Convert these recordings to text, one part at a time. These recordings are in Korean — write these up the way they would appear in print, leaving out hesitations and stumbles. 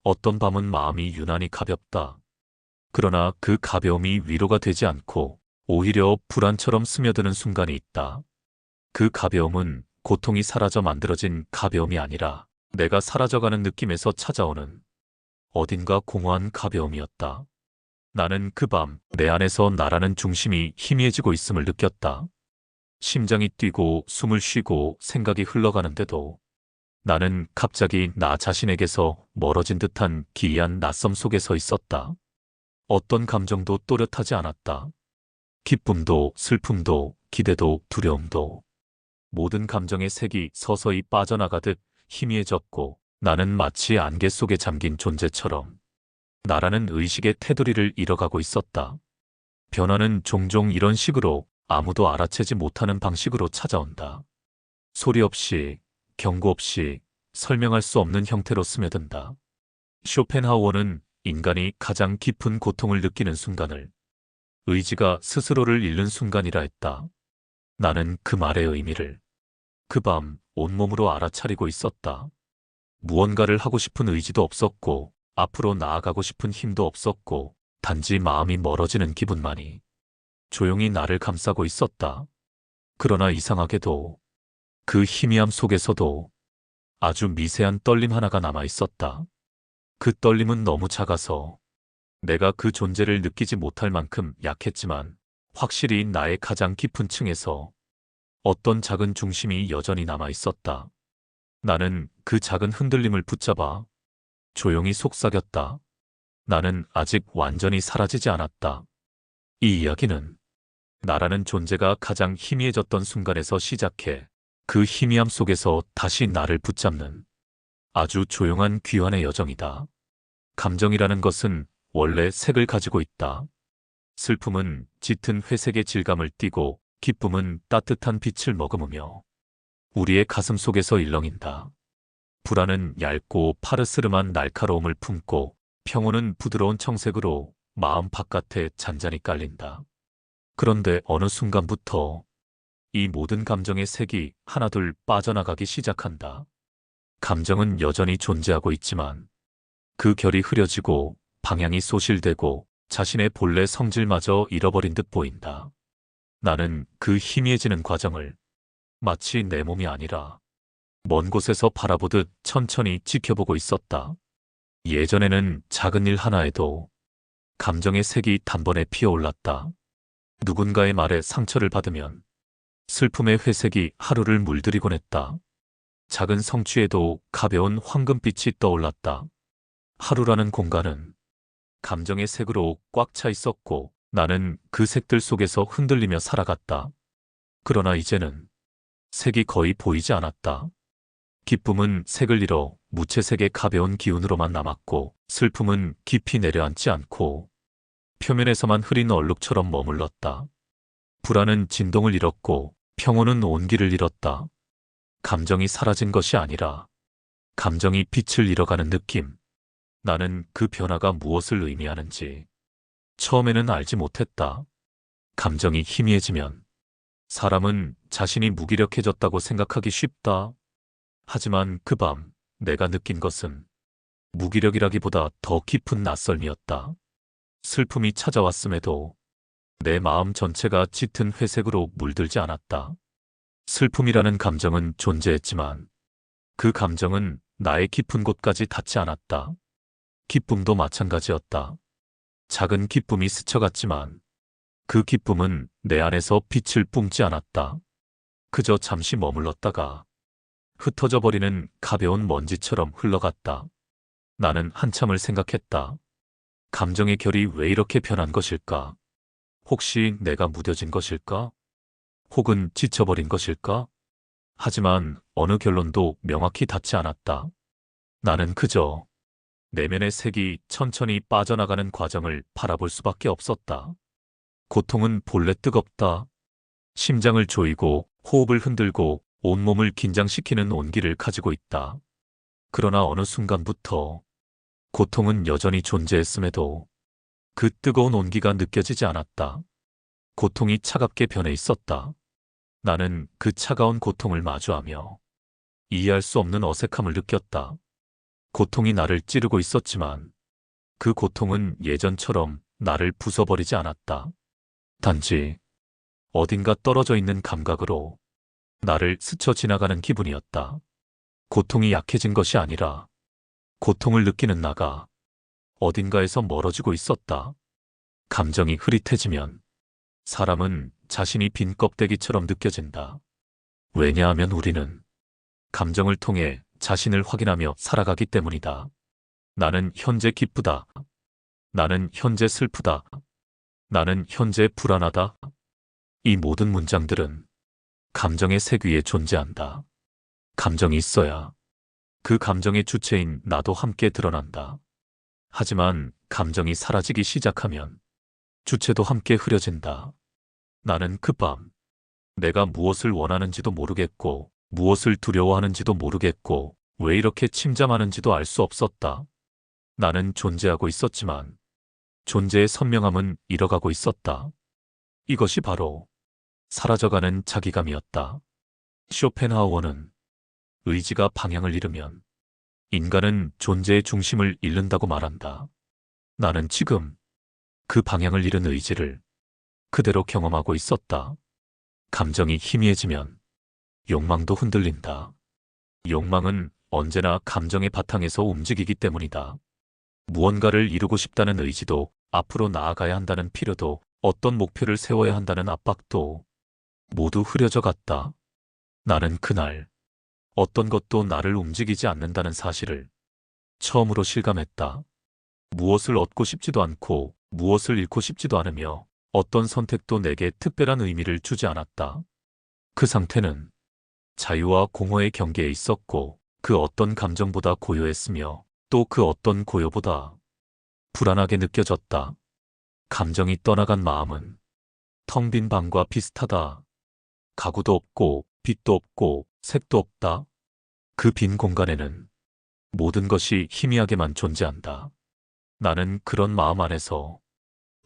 어떤 밤은 마음이 유난히 가볍다. 그러나 그 가벼움이 위로가 되지 않고 오히려 불안처럼 스며드는 순간이 있다. 그 가벼움은 고통이 사라져 만들어진 가벼움이 아니라 내가 사라져가는 느낌에서 찾아오는 어딘가 공허한 가벼움이었다. 나는 그 밤 내 안에서 나라는 중심이 희미해지고 있음을 느꼈다. 심장이 뛰고 숨을 쉬고 생각이 흘러가는데도 나는 갑자기 나 자신에게서 멀어진 듯한 기이한 낯섦 속에 서 있었다. 어떤 감정도 또렷하지 않았다. 기쁨도 슬픔도 기대도 두려움도 모든 감정의 색이 서서히 빠져나가듯 희미해졌고 나는 마치 안개 속에 잠긴 존재처럼 나라는 의식의 테두리를 잃어가고 있었다. 변화는 종종 이런 식으로 아무도 알아채지 못하는 방식으로 찾아온다. 소리 없이, 경고 없이 설명할 수 없는 형태로 스며든다. 쇼펜하우어는 인간이 가장 깊은 고통을 느끼는 순간을 의지가 스스로를 잃는 순간이라 했다. 나는 그 말의 의미를 그 밤 온몸으로 알아차리고 있었다. 무언가를 하고 싶은 의지도 없었고 앞으로 나아가고 싶은 힘도 없었고 단지 마음이 멀어지는 기분만이 조용히 나를 감싸고 있었다. 그러나 이상하게도 그 희미함 속에서도 아주 미세한 떨림 하나가 남아 있었다. 그 떨림은 너무 작아서 내가 그 존재를 느끼지 못할 만큼 약했지만 확실히 나의 가장 깊은 층에서 어떤 작은 중심이 여전히 남아 있었다. 나는 그 작은 흔들림을 붙잡아 조용히 속삭였다. 나는 아직 완전히 사라지지 않았다. 이 이야기는 나라는 존재가 가장 희미해졌던 순간에서 시작해 그 희미함 속에서 다시 나를 붙잡는 아주 조용한 귀환의 여정이다. 감정이라는 것은 원래 색을 가지고 있다. 슬픔은 짙은 회색의 질감을 띠고 기쁨은 따뜻한 빛을 머금으며 우리의 가슴 속에서 일렁인다. 불안은 얇고 파르스름한 날카로움을 품고 평온은 부드러운 청색으로 마음 바깥에 잔잔히 깔린다. 그런데 어느 순간부터 이 모든 감정의 색이 하나둘 빠져나가기 시작한다. 감정은 여전히 존재하고 있지만 그 결이 흐려지고 방향이 소실되고 자신의 본래 성질마저 잃어버린 듯 보인다. 나는 그 희미해지는 과정을 마치 내 몸이 아니라 먼 곳에서 바라보듯 천천히 지켜보고 있었다. 예전에는 작은 일 하나에도 감정의 색이 단번에 피어올랐다. 누군가의 말에 상처를 받으면 슬픔의 회색이 하루를 물들이곤 했다. 작은 성취에도 가벼운 황금빛이 떠올랐다. 하루라는 공간은 감정의 색으로 꽉 차 있었고 나는 그 색들 속에서 흔들리며 살아갔다. 그러나 이제는 색이 거의 보이지 않았다. 기쁨은 색을 잃어 무채색의 가벼운 기운으로만 남았고 슬픔은 깊이 내려앉지 않고 표면에서만 흐린 얼룩처럼 머물렀다. 불안은 진동을 잃었고 평온은 온기를 잃었다. 감정이 사라진 것이 아니라 감정이 빛을 잃어가는 느낌. 나는 그 변화가 무엇을 의미하는지 처음에는 알지 못했다. 감정이 희미해지면 사람은 자신이 무기력해졌다고 생각하기 쉽다. 하지만 그 밤 내가 느낀 것은 무기력이라기보다 더 깊은 낯설미였다. 슬픔이 찾아왔음에도 내 마음 전체가 짙은 회색으로 물들지 않았다. 슬픔이라는 감정은 존재했지만 그 감정은 나의 깊은 곳까지 닿지 않았다. 기쁨도 마찬가지였다. 작은 기쁨이 스쳐갔지만 그 기쁨은 내 안에서 빛을 뿜지 않았다. 그저 잠시 머물렀다가 흩어져 버리는 가벼운 먼지처럼 흘러갔다. 나는 한참을 생각했다. 감정의 결이 왜 이렇게 변한 것일까? 혹시 내가 무뎌진 것일까? 혹은 지쳐버린 것일까? 하지만 어느 결론도 명확히 닿지 않았다. 나는 그저 내면의 색이 천천히 빠져나가는 과정을 바라볼 수밖에 없었다. 고통은 본래 뜨겁다. 심장을 조이고 호흡을 흔들고 온몸을 긴장시키는 온기를 가지고 있다. 그러나 어느 순간부터 고통은 여전히 존재했음에도 그 뜨거운 온기가 느껴지지 않았다. 고통이 차갑게 변해 있었다. 나는 그 차가운 고통을 마주하며 이해할 수 없는 어색함을 느꼈다. 고통이 나를 찌르고 있었지만 그 고통은 예전처럼 나를 부숴버리지 않았다. 단지 어딘가 떨어져 있는 감각으로 나를 스쳐 지나가는 기분이었다. 고통이 약해진 것이 아니라 고통을 느끼는 나가 어딘가에서 멀어지고 있었다. 감정이 흐릿해지면 사람은 자신이 빈 껍데기처럼 느껴진다. 왜냐하면 우리는 감정을 통해 자신을 확인하며 살아가기 때문이다. 나는 현재 기쁘다. 나는 현재 슬프다. 나는 현재 불안하다. 이 모든 문장들은 감정의 색 위에 존재한다. 감정이 있어야 그 감정의 주체인 나도 함께 드러난다. 하지만 감정이 사라지기 시작하면 주체도 함께 흐려진다. 나는 그 밤 내가 무엇을 원하는지도 모르겠고 무엇을 두려워하는지도 모르겠고 왜 이렇게 침잠하는지도 알 수 없었다. 나는 존재하고 있었지만 존재의 선명함은 잃어가고 있었다. 이것이 바로 사라져가는 자기감이었다. 쇼펜하우어는 의지가 방향을 잃으면 인간은 존재의 중심을 잃는다고 말한다. 나는 지금 그 방향을 잃은 의지를 그대로 경험하고 있었다. 감정이 희미해지면 욕망도 흔들린다. 욕망은 언제나 감정의 바탕에서 움직이기 때문이다. 무언가를 이루고 싶다는 의지도, 앞으로 나아가야 한다는 필요도, 어떤 목표를 세워야 한다는 압박도 모두 흐려져 갔다. 나는 그날 어떤 것도 나를 움직이지 않는다는 사실을 처음으로 실감했다. 무엇을 얻고 싶지도 않고 무엇을 잃고 싶지도 않으며 어떤 선택도 내게 특별한 의미를 주지 않았다. 그 상태는 자유와 공허의 경계에 있었고 그 어떤 감정보다 고요했으며 또 그 어떤 고요보다 불안하게 느껴졌다. 감정이 떠나간 마음은 텅 빈 방과 비슷하다. 가구도 없고 빛도 없고 색도 없다. 그 빈 공간에는 모든 것이 희미하게만 존재한다. 나는 그런 마음 안에서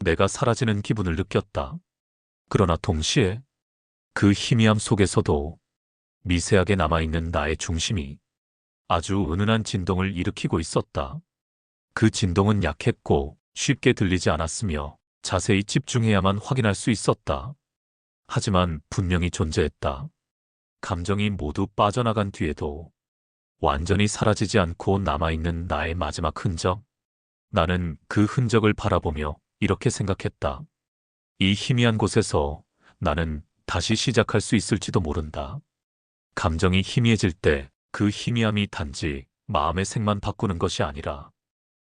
내가 사라지는 기분을 느꼈다. 그러나 동시에 그 희미함 속에서도 미세하게 남아있는 나의 중심이 아주 은은한 진동을 일으키고 있었다. 그 진동은 약했고 쉽게 들리지 않았으며 자세히 집중해야만 확인할 수 있었다. 하지만 분명히 존재했다. 감정이 모두 빠져나간 뒤에도 완전히 사라지지 않고 남아있는 나의 마지막 흔적. 나는 그 흔적을 바라보며 이렇게 생각했다. 이 희미한 곳에서 나는 다시 시작할 수 있을지도 모른다. 감정이 희미해질 때 그 희미함이 단지 마음의 색만 바꾸는 것이 아니라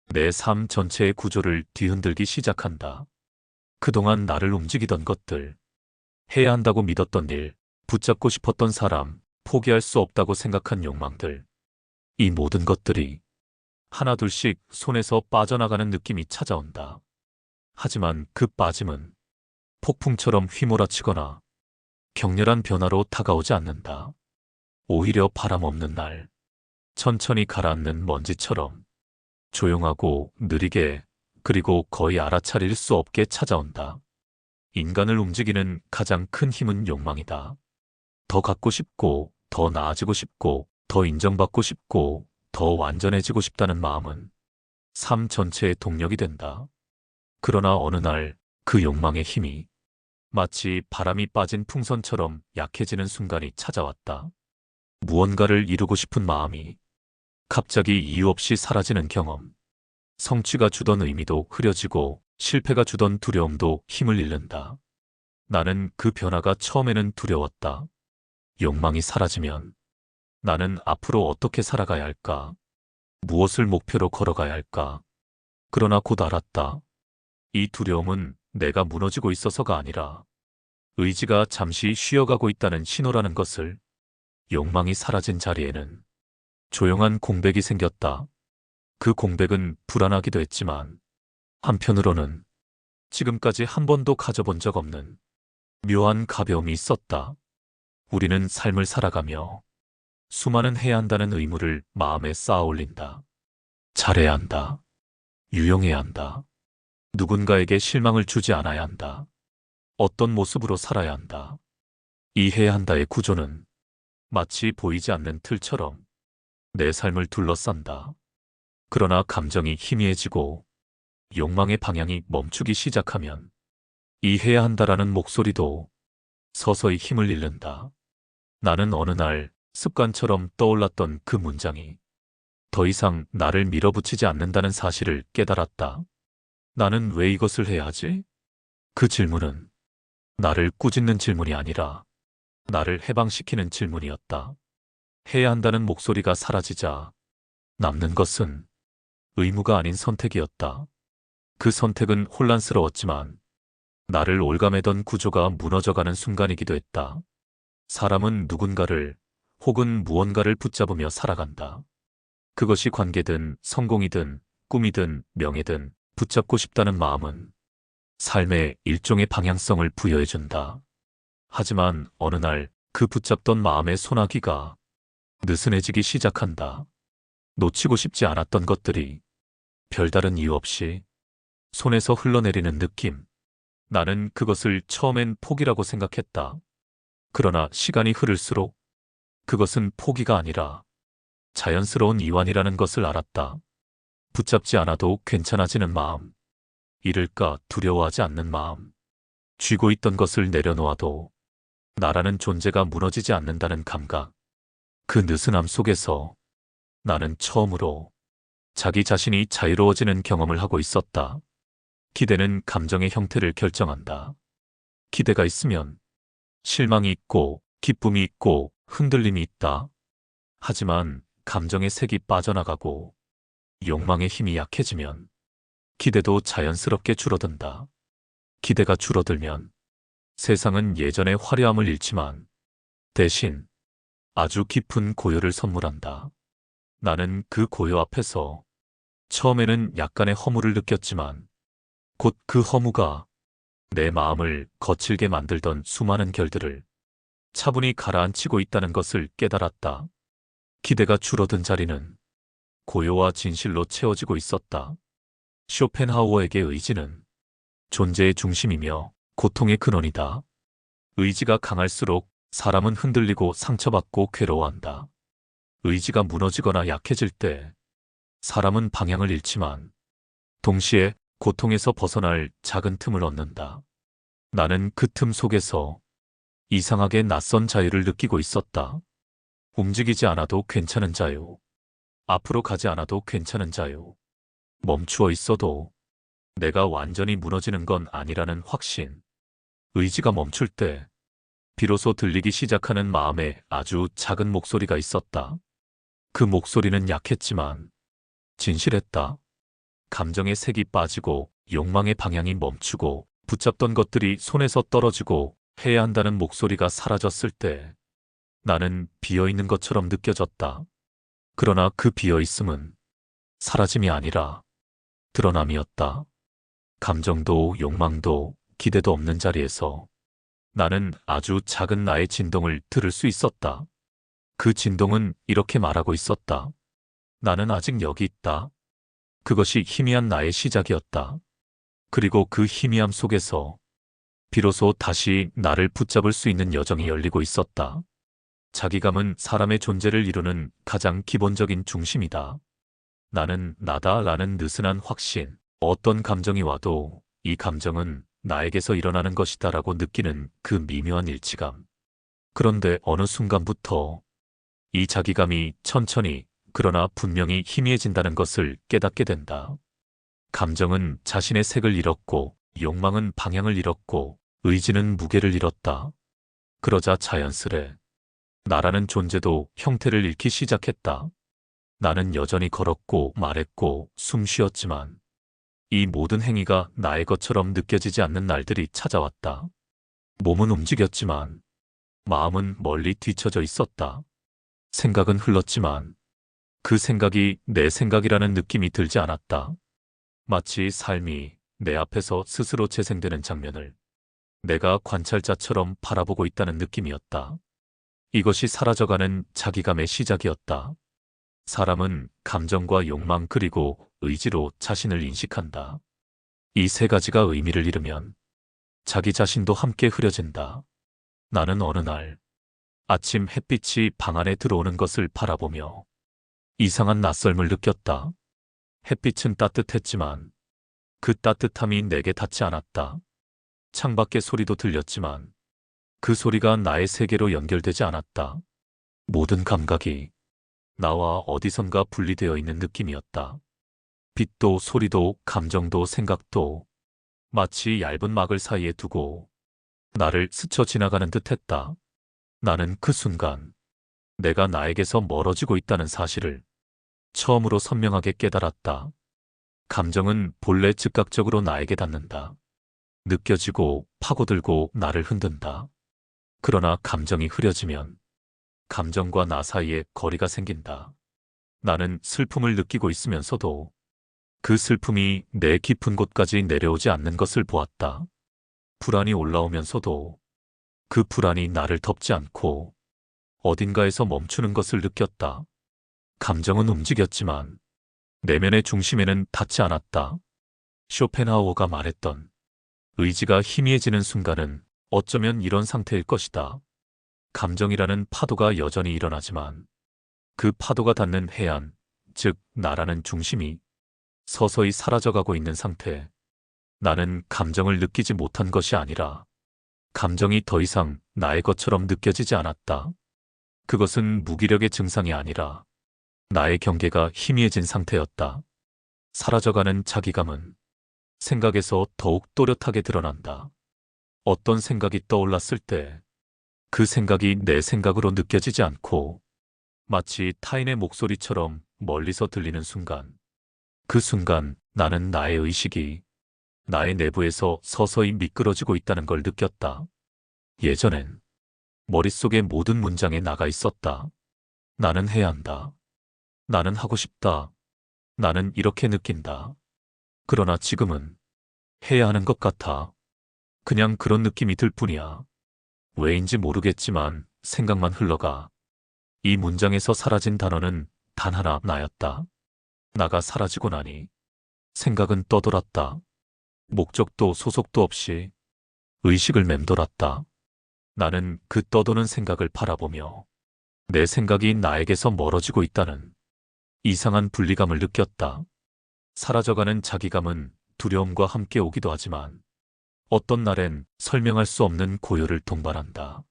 내 삶 전체의 구조를 뒤흔들기 시작한다. 그동안 나를 움직이던 것들, 해야 한다고 믿었던 일, 붙잡고 싶었던 사람, 포기할 수 없다고 생각한 욕망들, 이 모든 것들이 하나둘씩 손에서 빠져나가는 느낌이 찾아온다. 하지만 그 빠짐은 폭풍처럼 휘몰아치거나 격렬한 변화로 다가오지 않는다. 오히려 바람 없는 날, 천천히 가라앉는 먼지처럼 조용하고 느리게, 그리고 거의 알아차릴 수 없게 찾아온다. 인간을 움직이는 가장 큰 힘은 욕망이다. 더 갖고 싶고, 더 나아지고 싶고, 더 인정받고 싶고, 더 완전해지고 싶다는 마음은 삶 전체의 동력이 된다. 그러나 어느 날 그 욕망의 힘이 마치 바람이 빠진 풍선처럼 약해지는 순간이 찾아왔다. 무언가를 이루고 싶은 마음이 갑자기 이유 없이 사라지는 경험. 성취가 주던 의미도 흐려지고 실패가 주던 두려움도 힘을 잃는다. 나는 그 변화가 처음에는 두려웠다. 욕망이 사라지면 나는 앞으로 어떻게 살아가야 할까? 무엇을 목표로 걸어가야 할까? 그러나 곧 알았다. 이 두려움은 내가 무너지고 있어서가 아니라 의지가 잠시 쉬어가고 있다는 신호라는 것을. 욕망이 사라진 자리에는 조용한 공백이 생겼다. 그 공백은 불안하기도 했지만 한편으로는 지금까지 한 번도 가져본 적 없는 묘한 가벼움이 있었다. 우리는 삶을 살아가며 수많은 해야 한다는 의무를 마음에 쌓아 올린다. 잘해야 한다. 유용해야 한다. 누군가에게 실망을 주지 않아야 한다. 어떤 모습으로 살아야 한다. 이 해야 한다의 구조는 마치 보이지 않는 틀처럼 내 삶을 둘러싼다. 그러나 감정이 희미해지고 욕망의 방향이 멈추기 시작하면 이해해야 한다라는 목소리도 서서히 힘을 잃는다. 나는 어느 날 습관처럼 떠올랐던 그 문장이 더 이상 나를 밀어붙이지 않는다는 사실을 깨달았다. 나는 왜 이것을 해야 하지? 그 질문은 나를 꾸짖는 질문이 아니라 나를 해방시키는 질문이었다. 해야 한다는 목소리가 사라지자 남는 것은 의무가 아닌 선택이었다. 그 선택은 혼란스러웠지만 나를 올가매던 구조가 무너져가는 순간이기도 했다. 사람은 누군가를 혹은 무언가를 붙잡으며 살아간다. 그것이 관계든 성공이든 꿈이든 명예든 붙잡고 싶다는 마음은 삶에 일종의 방향성을 부여해준다. 하지만 어느 날 그 붙잡던 마음의 소나기가 느슨해지기 시작한다. 놓치고 싶지 않았던 것들이 별다른 이유 없이 손에서 흘러내리는 느낌. 나는 그것을 처음엔 포기라고 생각했다. 그러나 시간이 흐를수록 그것은 포기가 아니라 자연스러운 이완이라는 것을 알았다. 붙잡지 않아도 괜찮아지는 마음. 잃을까 두려워하지 않는 마음. 쥐고 있던 것을 내려놓아도 나라는 존재가 무너지지 않는다는 감각. 그 느슨함 속에서 나는 처음으로 자기 자신이 자유로워지는 경험을 하고 있었다. 기대는 감정의 형태를 결정한다. 기대가 있으면 실망이 있고 기쁨이 있고 흔들림이 있다. 하지만 감정의 색이 빠져나가고 욕망의 힘이 약해지면 기대도 자연스럽게 줄어든다. 기대가 줄어들면 세상은 예전의 화려함을 잃지만 대신 아주 깊은 고요를 선물한다. 나는 그 고요 앞에서 처음에는 약간의 허무를 느꼈지만 곧 그 허무가 내 마음을 거칠게 만들던 수많은 결들을 차분히 가라앉히고 있다는 것을 깨달았다. 기대가 줄어든 자리는 고요와 진실로 채워지고 있었다. 쇼펜하우어에게 의지는 존재의 중심이며 고통의 근원이다. 의지가 강할수록 사람은 흔들리고 상처받고 괴로워한다. 의지가 무너지거나 약해질 때 사람은 방향을 잃지만 동시에 고통에서 벗어날 작은 틈을 얻는다. 나는 그 틈 속에서 이상하게 낯선 자유를 느끼고 있었다. 움직이지 않아도 괜찮은 자유. 앞으로 가지 않아도 괜찮은 자유. 멈추어 있어도 내가 완전히 무너지는 건 아니라는 확신. 의지가 멈출 때 비로소 들리기 시작하는 마음에 아주 작은 목소리가 있었다. 그 목소리는 약했지만 진실했다. 감정의 색이 빠지고 욕망의 방향이 멈추고 붙잡던 것들이 손에서 떨어지고 해야 한다는 목소리가 사라졌을 때 나는 비어있는 것처럼 느껴졌다. 그러나 그 비어있음은 사라짐이 아니라 드러남이었다. 감정도 욕망도 기대도 없는 자리에서 나는 아주 작은 나의 진동을 들을 수 있었다. 그 진동은 이렇게 말하고 있었다. 나는 아직 여기 있다. 그것이 희미한 나의 시작이었다. 그리고 그 희미함 속에서 비로소 다시 나를 붙잡을 수 있는 여정이 열리고 있었다. 자기감은 사람의 존재를 이루는 가장 기본적인 중심이다. 나는 나다라는 느슨한 확신, 어떤 감정이 와도 이 감정은 나에게서 일어나는 것이다라고 느끼는 그 미묘한 일치감. 그런데 어느 순간부터 이 자기감이 천천히 그러나 분명히 희미해진다는 것을 깨닫게 된다. 감정은 자신의 색을 잃었고 욕망은 방향을 잃었고 의지는 무게를 잃었다. 그러자 자연스레 나라는 존재도 형태를 잃기 시작했다. 나는 여전히 걸었고 말했고 숨 쉬었지만 이 모든 행위가 나의 것처럼 느껴지지 않는 날들이 찾아왔다. 몸은 움직였지만 마음은 멀리 뒤처져 있었다. 생각은 흘렀지만 그 생각이 내 생각이라는 느낌이 들지 않았다. 마치 삶이 내 앞에서 스스로 재생되는 장면을 내가 관찰자처럼 바라보고 있다는 느낌이었다. 이것이 사라져가는 자기감의 시작이었다. 사람은 감정과 욕망 그리고 의지로 자신을 인식한다. 이 세 가지가 의미를 잃으면 자기 자신도 함께 흐려진다. 나는 어느 날 아침 햇빛이 방 안에 들어오는 것을 바라보며 이상한 낯설음을 느꼈다. 햇빛은 따뜻했지만 그 따뜻함이 내게 닿지 않았다. 창밖의 소리도 들렸지만 그 소리가 나의 세계로 연결되지 않았다. 모든 감각이 나와 어디선가 분리되어 있는 느낌이었다. 빛도 소리도 감정도 생각도 마치 얇은 막을 사이에 두고 나를 스쳐 지나가는 듯했다. 나는 그 순간 내가 나에게서 멀어지고 있다는 사실을 처음으로 선명하게 깨달았다. 감정은 본래 즉각적으로 나에게 닿는다. 느껴지고 파고들고 나를 흔든다. 그러나 감정이 흐려지면 감정과 나 사이에 거리가 생긴다. 나는 슬픔을 느끼고 있으면서도 그 슬픔이 내 깊은 곳까지 내려오지 않는 것을 보았다. 불안이 올라오면서도 그 불안이 나를 덮지 않고 어딘가에서 멈추는 것을 느꼈다. 감정은 움직였지만 내면의 중심에는 닿지 않았다. 쇼펜하우어가 말했던 의지가 희미해지는 순간은 어쩌면 이런 상태일 것이다. 감정이라는 파도가 여전히 일어나지만 그 파도가 닿는 해안, 즉 나라는 중심이 서서히 사라져가고 있는 상태. 나는 감정을 느끼지 못한 것이 아니라 감정이 더 이상 나의 것처럼 느껴지지 않았다. 그것은 무기력의 증상이 아니라 나의 경계가 희미해진 상태였다. 사라져가는 자기감은 생각에서 더욱 또렷하게 드러난다. 어떤 생각이 떠올랐을 때 그 생각이 내 생각으로 느껴지지 않고 마치 타인의 목소리처럼 멀리서 들리는 순간, 그 순간 나는 나의 의식이 나의 내부에서 서서히 미끄러지고 있다는 걸 느꼈다. 예전엔 머릿속의 모든 문장에 나가 있었다. 나는 해야 한다. 나는 하고 싶다. 나는 이렇게 느낀다. 그러나 지금은 해야 하는 것 같아. 그냥 그런 느낌이 들 뿐이야. 왜인지 모르겠지만 생각만 흘러가. 이 문장에서 사라진 단어는 단 하나, 나였다. 나가 사라지고 나니 생각은 떠돌았다. 목적도 소속도 없이 의식을 맴돌았다. 나는 그 떠도는 생각을 바라보며 내 생각이 나에게서 멀어지고 있다는 이상한 분리감을 느꼈다. 사라져가는 자기감은 두려움과 함께 오기도 하지만 어떤 날엔 설명할 수 없는 고요를 동반한다.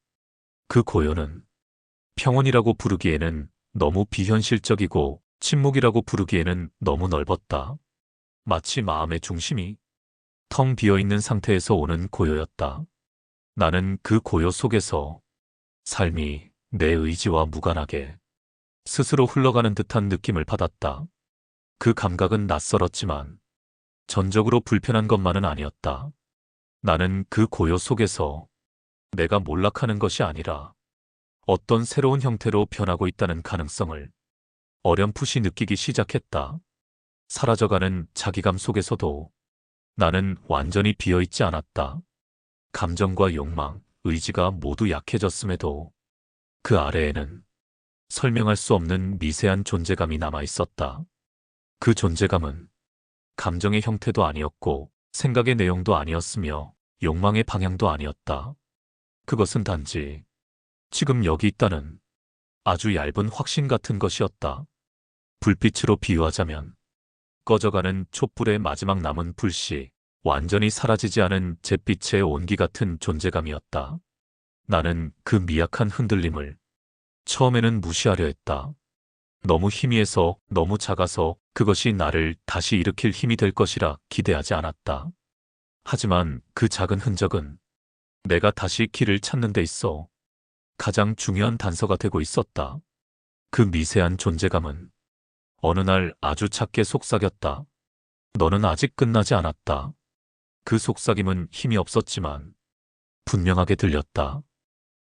그 고요는 평온이라고 부르기에는 너무 비현실적이고 침묵이라고 부르기에는 너무 넓었다. 마치 마음의 중심이 텅 비어있는 상태에서 오는 고요였다. 나는 그 고요 속에서 삶이 내 의지와 무관하게 스스로 흘러가는 듯한 느낌을 받았다. 그 감각은 낯설었지만 전적으로 불편한 것만은 아니었다. 나는 그 고요 속에서 내가 몰락하는 것이 아니라 어떤 새로운 형태로 변하고 있다는 가능성을 어렴풋이 느끼기 시작했다. 사라져가는 자기감 속에서도 나는 완전히 비어있지 않았다. 감정과 욕망, 의지가 모두 약해졌음에도 그 아래에는 설명할 수 없는 미세한 존재감이 남아 있었다. 그 존재감은 감정의 형태도 아니었고 생각의 내용도 아니었으며 욕망의 방향도 아니었다. 그것은 단지 지금 여기 있다는 아주 얇은 확신 같은 것이었다. 불빛으로 비유하자면 꺼져가는 촛불의 마지막 남은 불씨, 완전히 사라지지 않은 잿빛의 온기 같은 존재감이었다. 나는 그 미약한 흔들림을 처음에는 무시하려 했다. 너무 희미해서, 너무 작아서 그것이 나를 다시 일으킬 힘이 될 것이라 기대하지 않았다. 하지만 그 작은 흔적은 내가 다시 길을 찾는 데 있어 가장 중요한 단서가 되고 있었다. 그 미세한 존재감은 어느 날 아주 작게 속삭였다. 너는 아직 끝나지 않았다. 그 속삭임은 힘이 없었지만 분명하게 들렸다.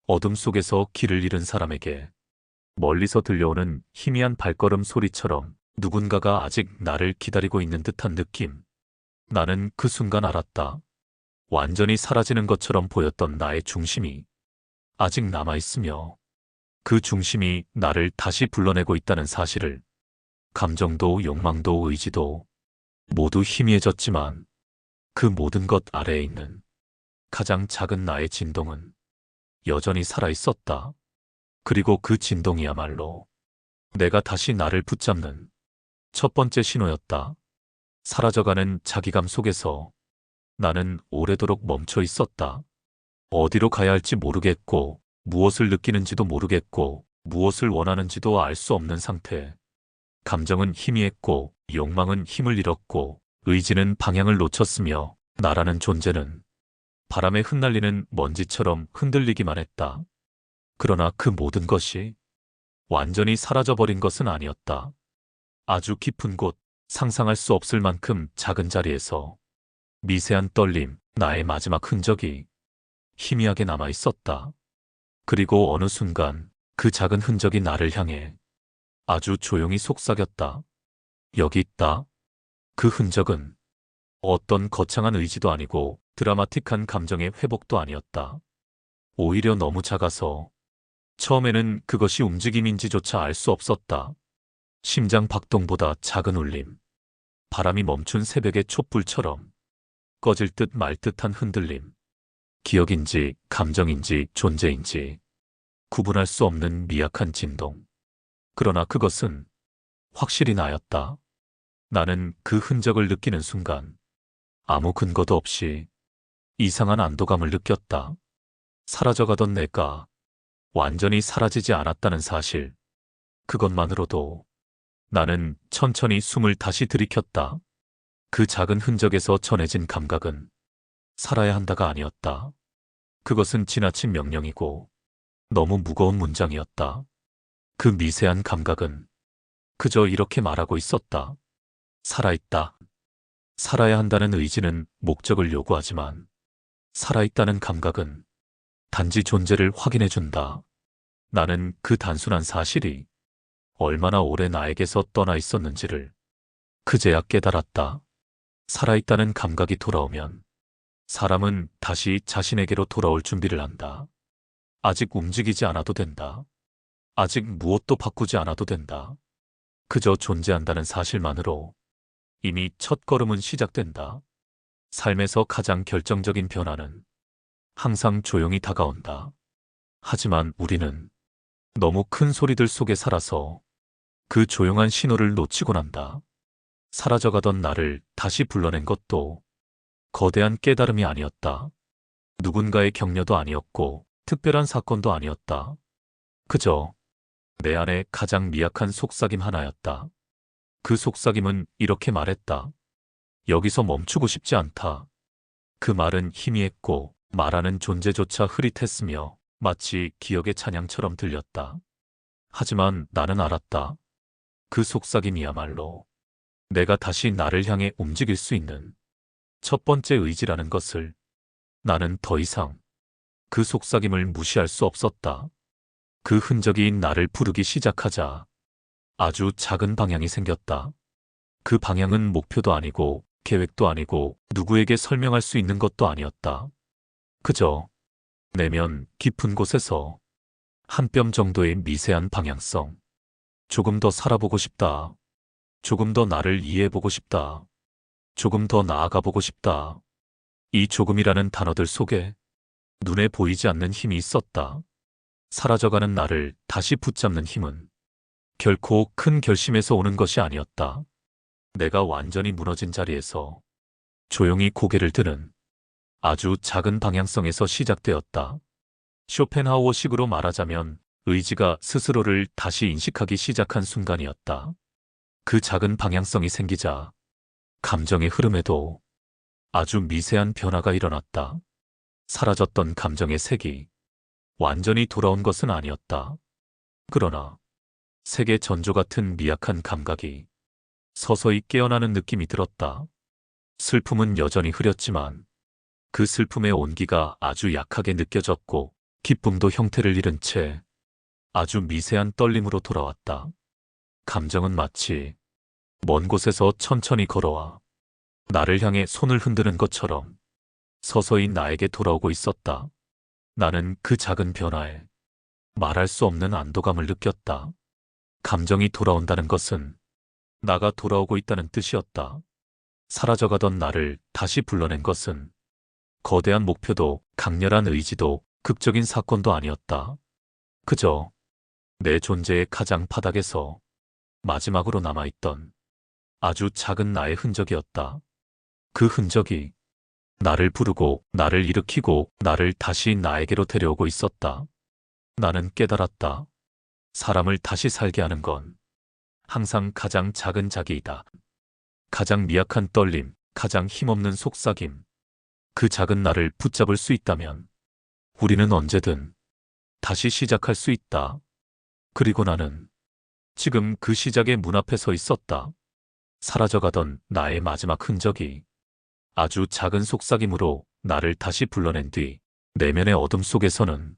어둠 속에서 길을 잃은 사람에게 멀리서 들려오는 희미한 발걸음 소리처럼 누군가가 아직 나를 기다리고 있는 듯한 느낌. 나는 그 순간 알았다. 완전히 사라지는 것처럼 보였던 나의 중심이 아직 남아있으며 그 중심이 나를 다시 불러내고 있다는 사실을. 감정도 욕망도 의지도 모두 희미해졌지만 그 모든 것 아래에 있는 가장 작은 나의 진동은 여전히 살아있었다. 그리고 그 진동이야말로 내가 다시 나를 붙잡는 첫 번째 신호였다. 사라져가는 자기감 속에서 나는 오래도록 멈춰 있었다. 어디로 가야 할지 모르겠고, 무엇을 느끼는지도 모르겠고, 무엇을 원하는지도 알 수 없는 상태. 감정은 희미했고, 욕망은 힘을 잃었고, 의지는 방향을 놓쳤으며, 나라는 존재는 바람에 흩날리는 먼지처럼 흔들리기만 했다. 그러나 그 모든 것이 완전히 사라져버린 것은 아니었다. 아주 깊은 곳, 상상할 수 없을 만큼 작은 자리에서 미세한 떨림, 나의 마지막 흔적이 희미하게 남아 있었다. 그리고 어느 순간 그 작은 흔적이 나를 향해 아주 조용히 속삭였다. 여기 있다. 그 흔적은 어떤 거창한 의지도 아니고 드라마틱한 감정의 회복도 아니었다. 오히려 너무 작아서 처음에는 그것이 움직임인지조차 알 수 없었다. 심장 박동보다 작은 울림, 바람이 멈춘 새벽의 촛불처럼 꺼질 듯 말 듯한 흔들림, 기억인지 감정인지 존재인지 구분할 수 없는 미약한 진동. 그러나 그것은 확실히 나였다. 나는 그 흔적을 느끼는 순간 아무 근거도 없이 이상한 안도감을 느꼈다. 사라져가던 내가 완전히 사라지지 않았다는 사실. 그것만으로도 나는 천천히 숨을 다시 들이켰다. 그 작은 흔적에서 전해진 감각은 살아야 한다가 아니었다. 그것은 지나친 명령이고 너무 무거운 문장이었다. 그 미세한 감각은 그저 이렇게 말하고 있었다. 살아있다. 살아야 한다는 의지는 목적을 요구하지만 살아있다는 감각은 단지 존재를 확인해준다. 나는 그 단순한 사실이 얼마나 오래 나에게서 떠나 있었는지를 그제야 깨달았다. 살아있다는 감각이 돌아오면 사람은 다시 자신에게로 돌아올 준비를 한다. 아직 움직이지 않아도 된다. 아직 무엇도 바꾸지 않아도 된다. 그저 존재한다는 사실만으로 이미 첫 걸음은 시작된다. 삶에서 가장 결정적인 변화는 항상 조용히 다가온다. 하지만 우리는 너무 큰 소리들 속에 살아서 그 조용한 신호를 놓치곤 한다. 사라져가던 나를 다시 불러낸 것도 거대한 깨달음이 아니었다. 누군가의 격려도 아니었고 특별한 사건도 아니었다. 그저 내 안에 가장 미약한 속삭임 하나였다. 그 속삭임은 이렇게 말했다. 여기서 멈추고 싶지 않다. 그 말은 희미했고 말하는 존재조차 흐릿했으며 마치 기억의 찬양처럼 들렸다. 하지만 나는 알았다. 그 속삭임이야말로 내가 다시 나를 향해 움직일 수 있는 첫 번째 의지라는 것을. 나는 더 이상 그 속삭임을 무시할 수 없었다. 그 흔적이 나를 부르기 시작하자 아주 작은 방향이 생겼다. 그 방향은 목표도 아니고 계획도 아니고 누구에게 설명할 수 있는 것도 아니었다. 그저 내면 깊은 곳에서 한 뼘 정도의 미세한 방향성. 조금 더 살아보고 싶다. 조금 더 나를 이해해보고 싶다. 조금 더 나아가보고 싶다. 이 조금이라는 단어들 속에 눈에 보이지 않는 힘이 있었다. 사라져가는 나를 다시 붙잡는 힘은 결코 큰 결심에서 오는 것이 아니었다. 내가 완전히 무너진 자리에서 조용히 고개를 드는 아주 작은 방향성에서 시작되었다. 쇼펜하우어식으로 말하자면 의지가 스스로를 다시 인식하기 시작한 순간이었다. 그 작은 방향성이 생기자 감정의 흐름에도 아주 미세한 변화가 일어났다. 사라졌던 감정의 색이 완전히 돌아온 것은 아니었다. 그러나 색의 전조 같은 미약한 감각이 서서히 깨어나는 느낌이 들었다. 슬픔은 여전히 흐렸지만 그 슬픔의 온기가 아주 약하게 느껴졌고 기쁨도 형태를 잃은 채 아주 미세한 떨림으로 돌아왔다. 감정은 마치 먼 곳에서 천천히 걸어와 나를 향해 손을 흔드는 것처럼 서서히 나에게 돌아오고 있었다. 나는 그 작은 변화에 말할 수 없는 안도감을 느꼈다. 감정이 돌아온다는 것은 나가 돌아오고 있다는 뜻이었다. 사라져가던 나를 다시 불러낸 것은 거대한 목표도 강렬한 의지도 극적인 사건도 아니었다. 그저 내 존재의 가장 바닥에서 마지막으로 남아있던 아주 작은 나의 흔적이었다. 그 흔적이 나를 부르고 나를 일으키고 나를 다시 나에게로 데려오고 있었다. 나는 깨달았다. 사람을 다시 살게 하는 건 항상 가장 작은 자기이다. 가장 미약한 떨림, 가장 힘없는 속삭임. 그 작은 나를 붙잡을 수 있다면 우리는 언제든 다시 시작할 수 있다. 그리고 나는 지금 그 시작의 문 앞에 서 있었다. 사라져가던 나의 마지막 흔적이 아주 작은 속삭임으로 나를 다시 불러낸 뒤 내면의 어둠 속에서는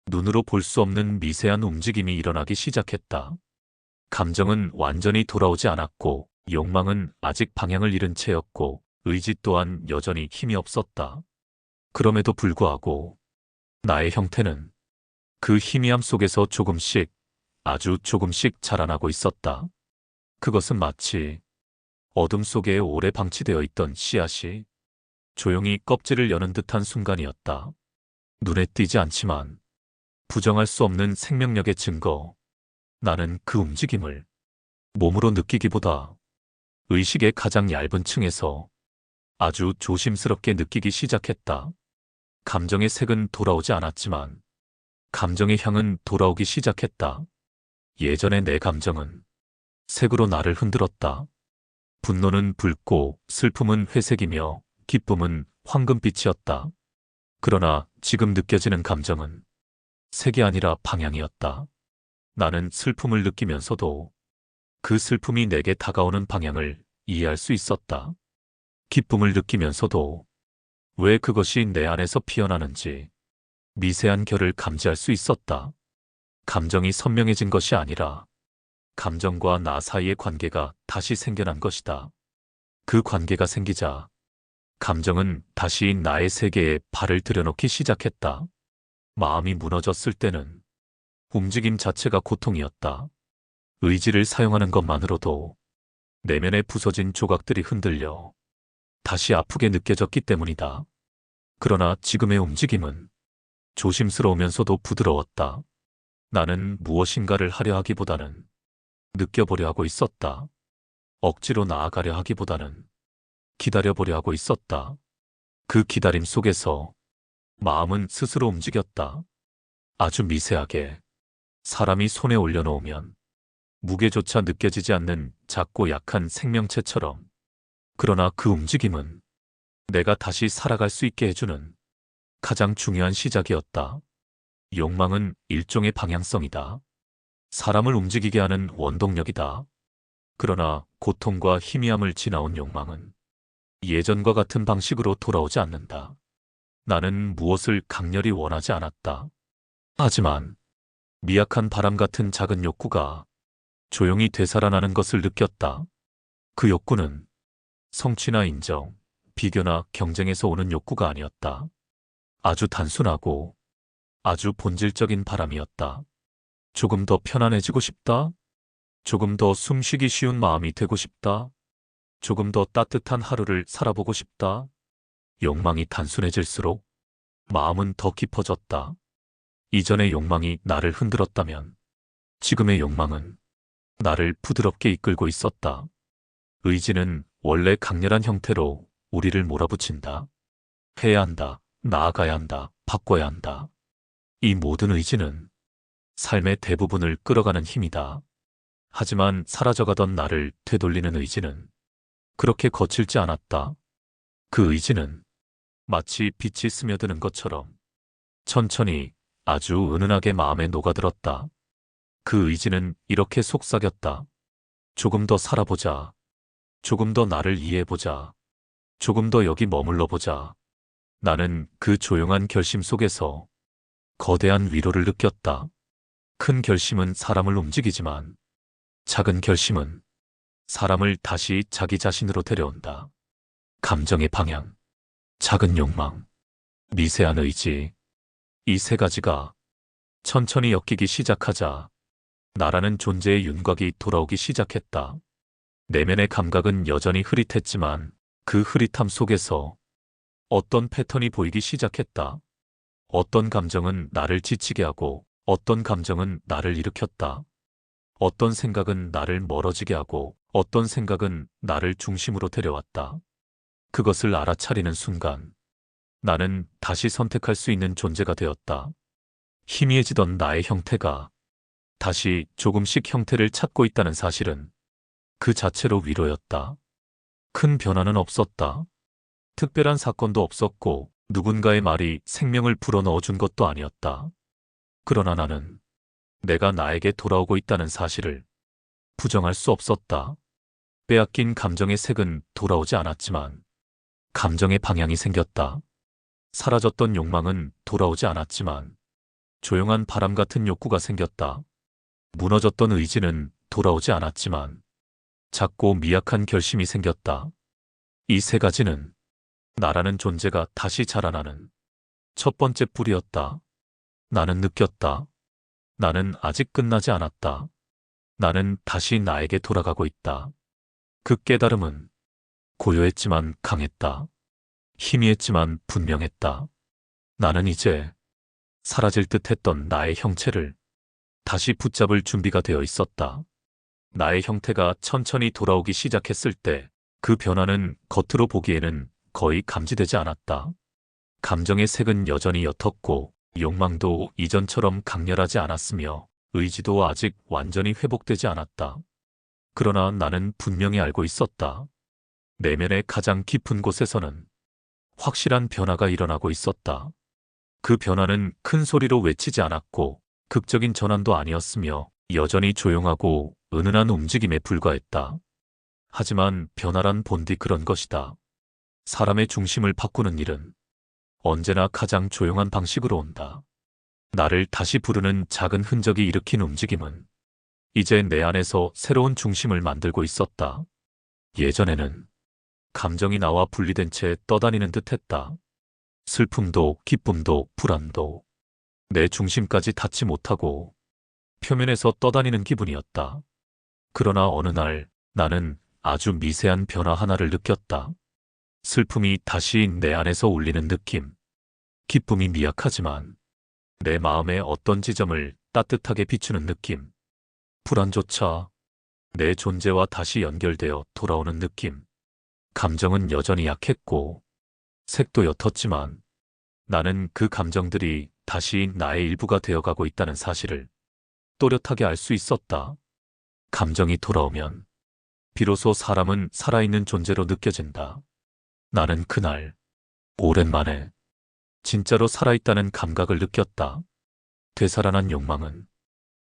눈으로 볼 수 없는 미세한 움직임이 일어나기 시작했다. 감정은 완전히 돌아오지 않았고 욕망은 아직 방향을 잃은 채였고 의지 또한 여전히 힘이 없었다. 그럼에도 불구하고 나의 형태는 그 희미함 속에서 조금씩 아주 조금씩 자라나고 있었다. 그것은 마치 어둠 속에 오래 방치되어 있던 씨앗이 조용히 껍질을 여는 듯한 순간이었다. 눈에 띄지 않지만 부정할 수 없는 생명력의 증거. 나는 그 움직임을 몸으로 느끼기보다 의식의 가장 얇은 층에서 아주 조심스럽게 느끼기 시작했다. 감정의 색은 돌아오지 않았지만 감정의 향은 돌아오기 시작했다. 예전의 내 감정은 색으로 나를 흔들었다. 분노는 붉고 슬픔은 회색이며 기쁨은 황금빛이었다. 그러나 지금 느껴지는 감정은 색이 아니라 방향이었다. 나는 슬픔을 느끼면서도 그 슬픔이 내게 다가오는 방향을 이해할 수 있었다. 기쁨을 느끼면서도 왜 그것이 내 안에서 피어나는지 미세한 결을 감지할 수 있었다. 감정이 선명해진 것이 아니라 감정과 나 사이의 관계가 다시 생겨난 것이다. 그 관계가 생기자 감정은 다시 나의 세계에 발을 들여놓기 시작했다. 마음이 무너졌을 때는 움직임 자체가 고통이었다. 의지를 사용하는 것만으로도 내면에 부서진 조각들이 흔들려 다시 아프게 느껴졌기 때문이다. 그러나 지금의 움직임은 조심스러우면서도 부드러웠다. 나는 무엇인가를 하려 하기보다는 느껴보려 하고 있었다. 억지로 나아가려 하기보다는 기다려보려 하고 있었다. 그 기다림 속에서 마음은 스스로 움직였다. 아주 미세하게 사람이 손에 올려놓으면 무게조차 느껴지지 않는 작고 약한 생명체처럼. 그러나 그 움직임은 내가 다시 살아갈 수 있게 해주는 가장 중요한 시작이었다. 욕망은 일종의 방향성이다. 사람을 움직이게 하는 원동력이다. 그러나 고통과 희미함을 지나온 욕망은 예전과 같은 방식으로 돌아오지 않는다. 나는 무엇을 강렬히 원하지 않았다. 하지만 미약한 바람 같은 작은 욕구가 조용히 되살아나는 것을 느꼈다. 그 욕구는 성취나 인정, 비교나 경쟁에서 오는 욕구가 아니었다. 아주 단순하고 아주 본질적인 바람이었다. 조금 더 편안해지고 싶다. 조금 더 숨쉬기 쉬운 마음이 되고 싶다. 조금 더 따뜻한 하루를 살아보고 싶다. 욕망이 단순해질수록 마음은 더 깊어졌다. 이전의 욕망이 나를 흔들었다면 지금의 욕망은 나를 부드럽게 이끌고 있었다. 의지는 원래 강렬한 형태로 우리를 몰아붙인다. 해야 한다, 나아가야 한다, 바꿔야 한다. 이 모든 의지는 삶의 대부분을 끌어가는 힘이다. 하지만 사라져가던 나를 되돌리는 의지는 그렇게 거칠지 않았다. 그 의지는 마치 빛이 스며드는 것처럼 천천히 아주 은은하게 마음에 녹아들었다. 그 의지는 이렇게 속삭였다. 조금 더 살아보자. 조금 더 나를 이해해보자. 조금 더 여기 머물러보자. 나는 그 조용한 결심 속에서 거대한 위로를 느꼈다. 큰 결심은 사람을 움직이지만 작은 결심은 사람을 다시 자기 자신으로 데려온다. 감정의 방향, 작은 욕망, 미세한 의지. 이 세 가지가 천천히 엮이기 시작하자 나라는 존재의 윤곽이 돌아오기 시작했다. 내면의 감각은 여전히 흐릿했지만 그 흐릿함 속에서 어떤 패턴이 보이기 시작했다. 어떤 감정은 나를 지치게 하고 어떤 감정은 나를 일으켰다. 어떤 생각은 나를 멀어지게 하고 어떤 생각은 나를 중심으로 데려왔다. 그것을 알아차리는 순간 나는 다시 선택할 수 있는 존재가 되었다. 희미해지던 나의 형태가 다시 조금씩 형태를 찾고 있다는 사실은 그 자체로 위로였다. 큰 변화는 없었다. 특별한 사건도 없었고 누군가의 말이 생명을 불어넣어준 것도 아니었다. 그러나 나는 내가 나에게 돌아오고 있다는 사실을 부정할 수 없었다. 빼앗긴 감정의 색은 돌아오지 않았지만 감정의 방향이 생겼다. 사라졌던 욕망은 돌아오지 않았지만 조용한 바람 같은 욕구가 생겼다. 무너졌던 의지는 돌아오지 않았지만 작고 미약한 결심이 생겼다. 이 세 가지는 나라는 존재가 다시 자라나는 첫 번째 뿌리였다. 나는 느꼈다. 나는 아직 끝나지 않았다. 나는 다시 나에게 돌아가고 있다. 그 깨달음은 고요했지만 강했다. 희미했지만 분명했다. 나는 이제 사라질 듯 했던 나의 형체를 다시 붙잡을 준비가 되어 있었다. 나의 형태가 천천히 돌아오기 시작했을 때 그 변화는 겉으로 보기에는 거의 감지되지 않았다. 감정의 색은 여전히 옅었고 욕망도 이전처럼 강렬하지 않았으며 의지도 아직 완전히 회복되지 않았다. 그러나 나는 분명히 알고 있었다. 내면의 가장 깊은 곳에서는 확실한 변화가 일어나고 있었다. 그 변화는 큰 소리로 외치지 않았고 극적인 전환도 아니었으며 여전히 조용하고 은은한 움직임에 불과했다. 하지만 변화란 본디 그런 것이다. 사람의 중심을 바꾸는 일은 언제나 가장 조용한 방식으로 온다. 나를 다시 부르는 작은 흔적이 일으킨 움직임은 이제 내 안에서 새로운 중심을 만들고 있었다. 예전에는 감정이 나와 분리된 채 떠다니는 듯 했다. 슬픔도 기쁨도 불안도 내 중심까지 닿지 못하고 표면에서 떠다니는 기분이었다. 그러나 어느 날 나는 아주 미세한 변화 하나를 느꼈다. 슬픔이 다시 내 안에서 울리는 느낌. 기쁨이 미약하지만 내 마음의 어떤 지점을 따뜻하게 비추는 느낌. 불안조차 내 존재와 다시 연결되어 돌아오는 느낌. 감정은 여전히 약했고 색도 옅었지만 나는 그 감정들이 다시 나의 일부가 되어가고 있다는 사실을 또렷하게 알 수 있었다. 감정이 돌아오면 비로소 사람은 살아있는 존재로 느껴진다. 나는 그날 오랜만에 진짜로 살아있다는 감각을 느꼈다. 되살아난 욕망은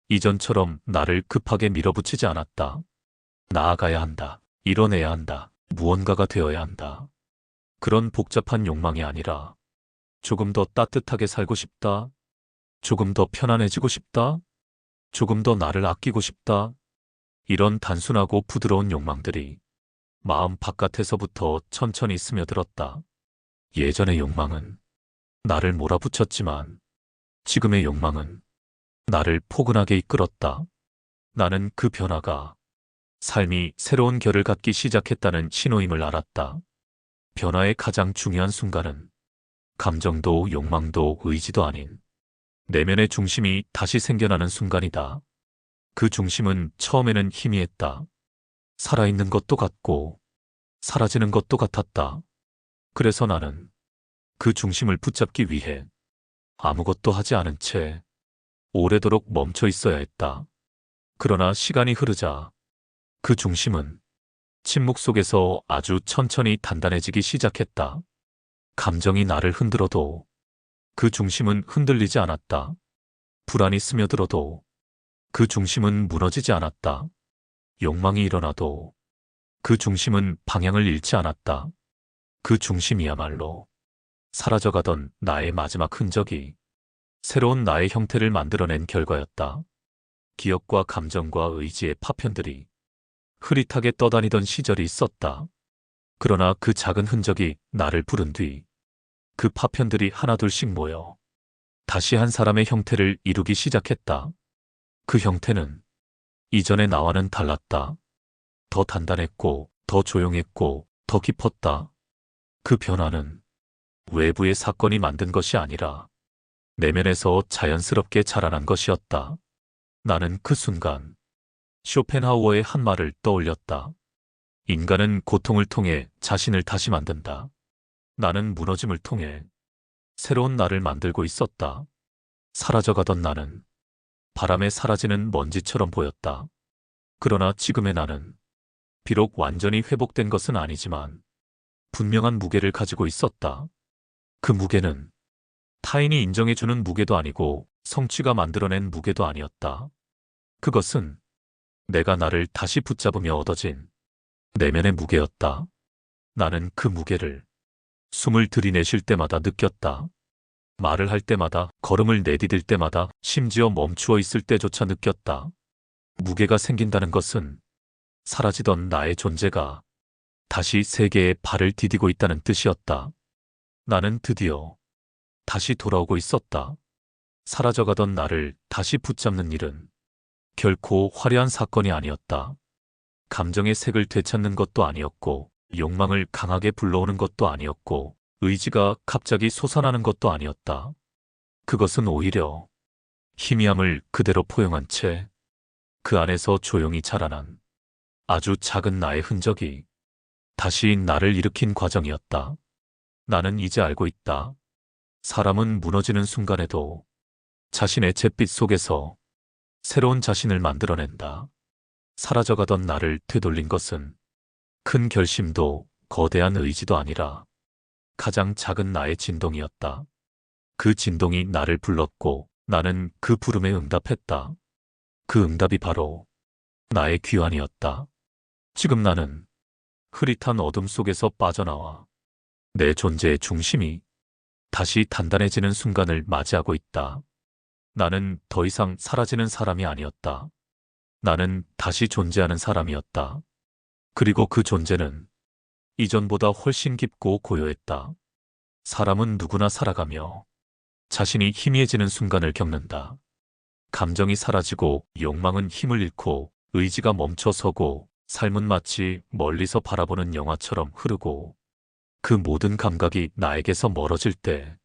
이전처럼 나를 급하게 밀어붙이지 않았다. 나아가야 한다. 이뤄내야 한다. 무언가가 되어야 한다. 그런 복잡한 욕망이 아니라 조금 더 따뜻하게 살고 싶다. 조금 더 편안해지고 싶다. 조금 더 나를 아끼고 싶다. 이런 단순하고 부드러운 욕망들이 마음 바깥에서부터 천천히 스며들었다. 예전의 욕망은 나를 몰아붙였지만 지금의 욕망은 나를 포근하게 이끌었다. 나는 그 변화가 삶이 새로운 결을 갖기 시작했다는 신호임을 알았다. 변화의 가장 중요한 순간은 감정도 욕망도 의지도 아닌 내면의 중심이 다시 생겨나는 순간이다. 그 중심은 처음에는 희미했다. 살아있는 것도 같고 사라지는 것도 같았다. 그래서 나는 그 중심을 붙잡기 위해 아무것도 하지 않은 채 오래도록 멈춰 있어야 했다. 그러나 시간이 흐르자 그 중심은 침묵 속에서 아주 천천히 단단해지기 시작했다. 감정이 나를 흔들어도 그 중심은 흔들리지 않았다. 불안이 스며들어도 그 중심은 무너지지 않았다. 욕망이 일어나도 그 중심은 방향을 잃지 않았다. 그 중심이야말로 사라져가던 나의 마지막 흔적이 새로운 나의 형태를 만들어낸 결과였다. 기억과 감정과 의지의 파편들이 흐릿하게 떠다니던 시절이 있었다. 그러나 그 작은 흔적이 나를 부른 뒤 그 파편들이 하나둘씩 모여 다시 한 사람의 형태를 이루기 시작했다. 그 형태는 이전의 나와는 달랐다. 더 단단했고, 더 조용했고, 더 깊었다. 그 변화는 외부의 사건이 만든 것이 아니라 내면에서 자연스럽게 자라난 것이었다. 나는 그 순간 쇼펜하우어의 한 말을 떠올렸다. 인간은 고통을 통해 자신을 다시 만든다. 나는 무너짐을 통해 새로운 나를 만들고 있었다. 사라져가던 나는 바람에 사라지는 먼지처럼 보였다. 그러나 지금의 나는 비록 완전히 회복된 것은 아니지만 분명한 무게를 가지고 있었다. 그 무게는 타인이 인정해주는 무게도 아니고 성취가 만들어낸 무게도 아니었다. 그것은 내가 나를 다시 붙잡으며 얻어진 내면의 무게였다. 나는 그 무게를 숨을 들이내쉴 때마다 느꼈다. 말을 할 때마다, 걸음을 내디딜 때마다, 심지어 멈추어 있을 때조차 느꼈다. 무게가 생긴다는 것은 사라지던 나의 존재가 다시 세계에 발을 디디고 있다는 뜻이었다. 나는 드디어 다시 돌아오고 있었다. 사라져가던 나를 다시 붙잡는 일은 결코 화려한 사건이 아니었다. 감정의 색을 되찾는 것도 아니었고, 욕망을 강하게 불러오는 것도 아니었고, 의지가 갑자기 솟아나는 것도 아니었다. 그것은 오히려 희미함을 그대로 포용한 채 그 안에서 조용히 자라난 아주 작은 나의 흔적이 다시 나를 일으킨 과정이었다. 나는 이제 알고 있다. 사람은 무너지는 순간에도 자신의 잿빛 속에서 새로운 자신을 만들어낸다. 사라져가던 나를 되돌린 것은 큰 결심도 거대한 의지도 아니라 가장 작은 나의 진동이었다. 그 진동이 나를 불렀고 나는 그 부름에 응답했다. 그 응답이 바로 나의 귀환이었다. 지금 나는 흐릿한 어둠 속에서 빠져나와 내 존재의 중심이 다시 단단해지는 순간을 맞이하고 있다. 나는 더 이상 사라지는 사람이 아니었다. 나는 다시 존재하는 사람이었다. 그리고 그 존재는 이전보다 훨씬 깊고 고요했다. 사람은 누구나 살아가며 자신이 희미해지는 순간을 겪는다. 감정이 사라지고 욕망은 힘을 잃고 의지가 멈춰서고 삶은 마치 멀리서 바라보는 영화처럼 흐르고 그 모든 감각이 나에게서 멀어질 때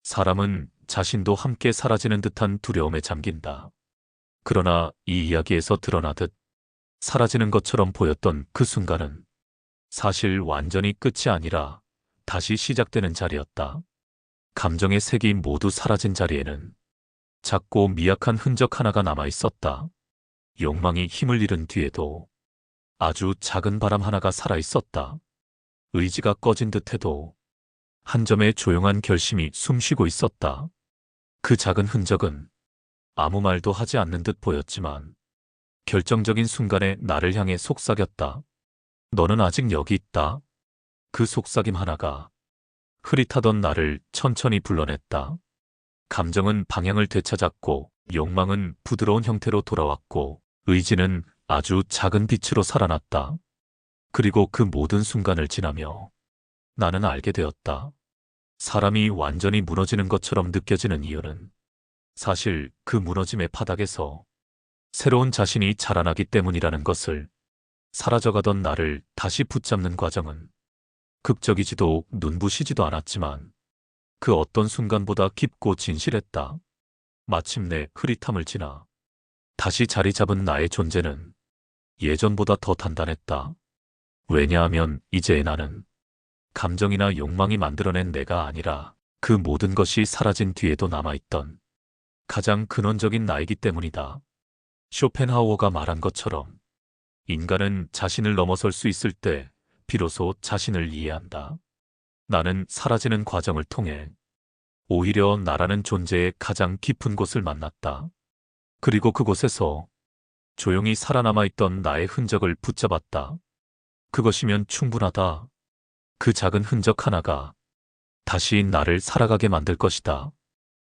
사람은 자신도 함께 사라지는 듯한 두려움에 잠긴다. 그러나 이 이야기에서 드러나듯 사라지는 것처럼 보였던 그 순간은 사실 완전히 끝이 아니라 다시 시작되는 자리였다. 감정의 색이 모두 사라진 자리에는 작고 미약한 흔적 하나가 남아 있었다. 욕망이 힘을 잃은 뒤에도 아주 작은 바람 하나가 살아 있었다. 의지가 꺼진 듯해도 한 점의 조용한 결심이 숨쉬고 있었다. 그 작은 흔적은 아무 말도 하지 않는 듯 보였지만 결정적인 순간에 나를 향해 속삭였다. 너는 아직 여기 있다. 그 속삭임 하나가 흐릿하던 나를 천천히 불러냈다. 감정은 방향을 되찾았고 욕망은 부드러운 형태로 돌아왔고 의지는 아주 작은 빛으로 살아났다. 그리고 그 모든 순간을 지나며 나는 알게 되었다. 사람이 완전히 무너지는 것처럼 느껴지는 이유는 사실 그 무너짐의 바닥에서 새로운 자신이 자라나기 때문이라는 것을. 사라져가던 나를 다시 붙잡는 과정은 극적이지도 눈부시지도 않았지만 그 어떤 순간보다 깊고 진실했다. 마침내 흐릿함을 지나 다시 자리 잡은 나의 존재는 예전보다 더 단단했다. 왜냐하면 이제 나는 감정이나 욕망이 만들어낸 내가 아니라 그 모든 것이 사라진 뒤에도 남아있던 가장 근원적인 나이기 때문이다. 쇼펜하우어가 말한 것처럼 인간은 자신을 넘어설 수 있을 때 비로소 자신을 이해한다. 나는 사라지는 과정을 통해 오히려 나라는 존재의 가장 깊은 곳을 만났다. 그리고 그곳에서 조용히 살아남아 있던 나의 흔적을 붙잡았다. 그것이면 충분하다. 그 작은 흔적 하나가 다시 나를 살아가게 만들 것이다.